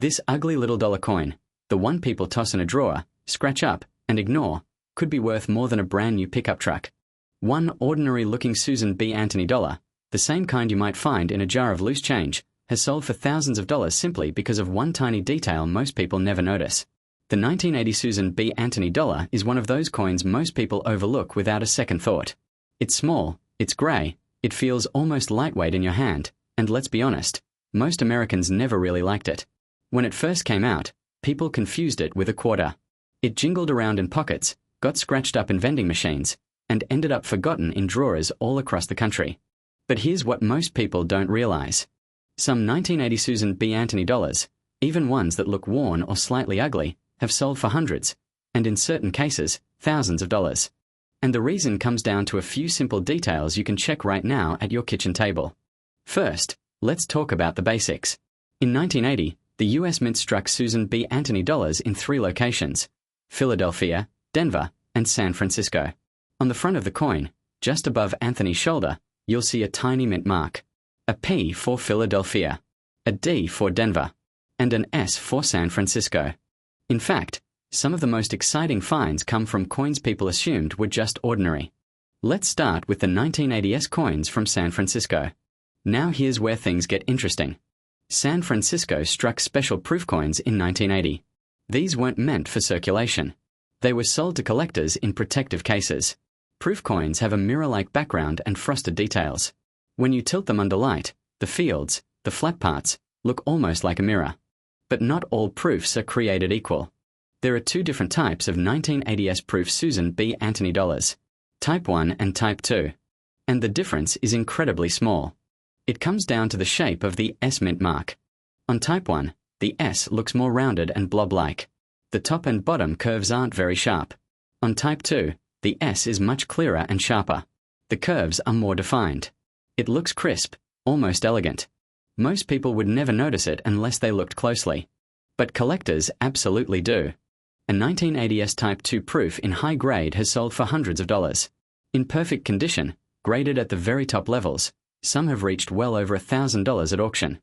This ugly little dollar coin, the one people toss in a drawer, scratch up, and ignore, could be worth more than a brand new pickup truck. One ordinary-looking Susan B. Anthony dollar, the same kind you might find in a jar of loose change, has sold for thousands of dollars simply because of one tiny detail most people never notice. The 1980 Susan B. Anthony dollar is one of those coins most people overlook without a second thought. It's small, it's grey, it feels almost lightweight in your hand, and let's be honest, most Americans never really liked it. When it first came out, people confused it with a quarter. It jingled around in pockets, got scratched up in vending machines, and ended up forgotten in drawers all across the country. But here's what most people don't realize. Some 1980 Susan B. Anthony dollars, even ones that look worn or slightly ugly, have sold for hundreds, and in certain cases, thousands of dollars. And the reason comes down to a few simple details you can check right now at your kitchen table. First, let's talk about the basics. In 1980, the U.S. Mint struck Susan B. Anthony dollars in 3 locations: Philadelphia, Denver, and San Francisco. On the front of the coin, just above Anthony's shoulder, you'll see a tiny mint mark. A P for Philadelphia, a D for Denver, and an S for San Francisco. In fact, some of the most exciting finds come from coins people assumed were just ordinary. Let's start with the 1980s coins from San Francisco. Now here's where things get interesting. San Francisco struck special proof coins in 1980. These weren't meant for circulation. They were sold to collectors in protective cases. Proof coins have a mirror-like background and frosted details. When you tilt them under light, the fields, the flat parts, look almost like a mirror. But not all proofs are created equal. There are 2 different types of 1980s proof Susan B. Anthony dollars, Type 1 and Type 2. And the difference is incredibly small. It comes down to the shape of the S mint mark. On Type 1, the S looks more rounded and blob-like. The top and bottom curves aren't very sharp. On Type 2, the S is much clearer and sharper. The curves are more defined. It looks crisp, almost elegant. Most people would never notice it unless they looked closely. But collectors absolutely do. A 1980s Type 2 proof in high grade has sold for hundreds of dollars. In perfect condition, graded at the very top levels, some have reached well over $1,000 at auction.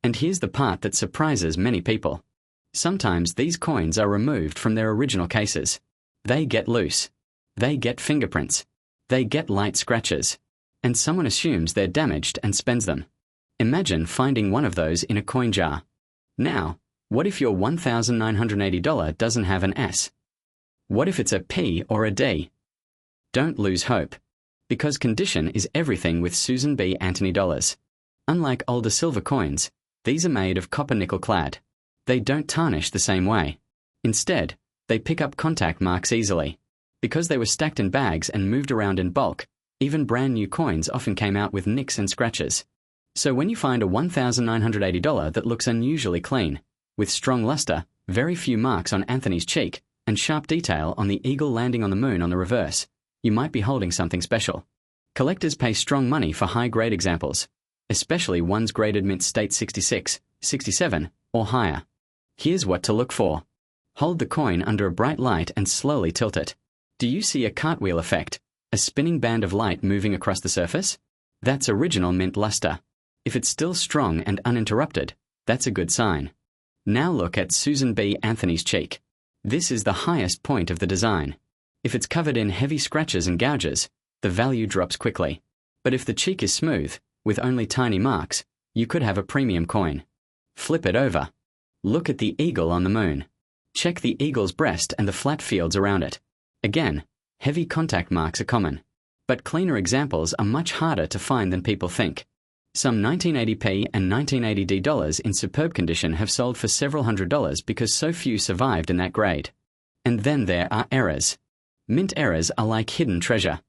And here's the part that surprises many people. Sometimes these coins are removed from their original cases. They get loose. They get fingerprints. They get light scratches. And someone assumes they're damaged and spends them. Imagine finding one of those in a coin jar. Now, what if your $1,980 doesn't have an S? What if it's a P or a D? Don't lose hope. Because condition is everything with Susan B. Anthony dollars. Unlike older silver coins, these are made of copper nickel clad. They don't tarnish the same way. Instead, they pick up contact marks easily. Because they were stacked in bags and moved around in bulk, even brand new coins often came out with nicks and scratches. So when you find a $1,980 that looks unusually clean, with strong luster, very few marks on Anthony's cheek, and sharp detail on the eagle landing on the moon on the reverse, you might be holding something special. Collectors pay strong money for high-grade examples, especially ones graded mint state 66, 67, or higher. Here's what to look for. Hold the coin under a bright light and slowly tilt it. Do you see a cartwheel effect, a spinning band of light moving across the surface? That's original mint luster. If it's still strong and uninterrupted, that's a good sign. Now look at Susan B. Anthony's cheek. This is the highest point of the design. If it's covered in heavy scratches and gouges, the value drops quickly. But if the cheek is smooth, with only tiny marks, you could have a premium coin. Flip it over. Look at the eagle on the moon. Check the eagle's breast and the flat fields around it. Again, heavy contact marks are common. But cleaner examples are much harder to find than people think. Some 1980p and 1980D dollars in superb condition have sold for several $100s because so few survived in that grade. And then there are errors. Mint errors are like hidden treasure.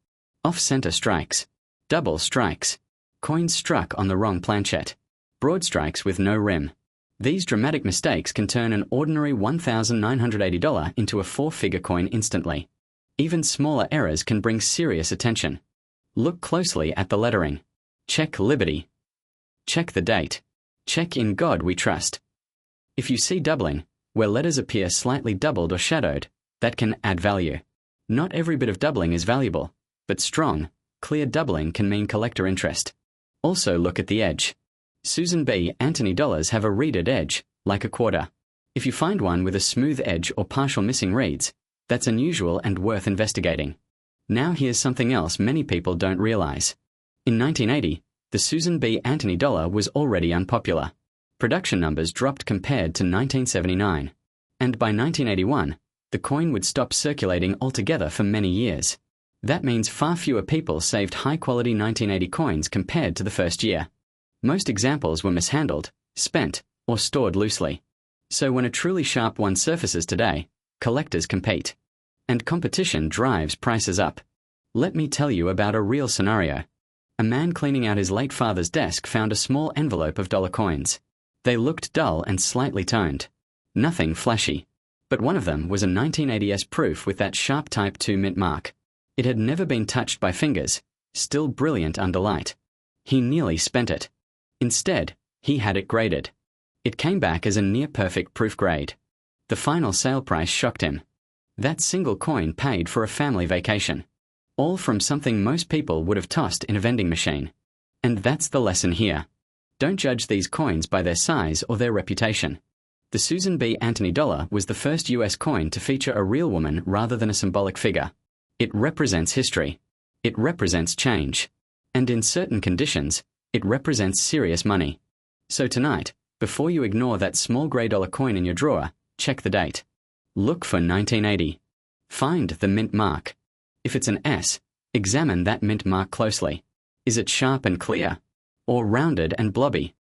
Off-center strikes. Double strikes. Coins struck on the wrong planchet. Broad strikes with no rim. These dramatic mistakes can turn an ordinary $1,980 into a 4-figure coin instantly. Even smaller errors can bring serious attention. Look closely at the lettering. Check Liberty. Check the date. Check In God We Trust. If you see doubling, where letters appear slightly doubled or shadowed, that can add value. Not every bit of doubling is valuable, but strong, clear doubling can mean collector interest. Also look at the edge. Susan B. Anthony dollars have a reeded edge, like a quarter. If you find one with a smooth edge or partial missing reeds, that's unusual and worth investigating. Now here's something else many people don't realize. In 1980, the Susan B. Anthony dollar was already unpopular. Production numbers dropped compared to 1979. And by 1981, the coin would stop circulating altogether for many years. That means far fewer people saved high-quality 1980 coins compared to the first year. Most examples were mishandled, spent, or stored loosely. So when a truly sharp one surfaces today, collectors compete. And competition drives prices up. Let me tell you about a real scenario. A man cleaning out his late father's desk found a small envelope of dollar coins. They looked dull and slightly toned. Nothing flashy. But one of them was a 1980s proof with that sharp Type 2 mint mark. It had never been touched by fingers, still brilliant under light. He nearly spent it. Instead, he had it graded. It came back as a near-perfect proof grade. The final sale price shocked him. That single coin paid for a family vacation. All from something most people would have tossed in a vending machine. And that's the lesson here. Don't judge these coins by their size or their reputation. The Susan B. Anthony dollar was the first US coin to feature a real woman rather than a symbolic figure. It represents history. It represents change. And in certain conditions, it represents serious money. So tonight, before you ignore that small grey dollar coin in your drawer, check the date. Look for 1980. Find the mint mark. If it's an S, examine that mint mark closely. Is it sharp and clear? Or rounded and blobby?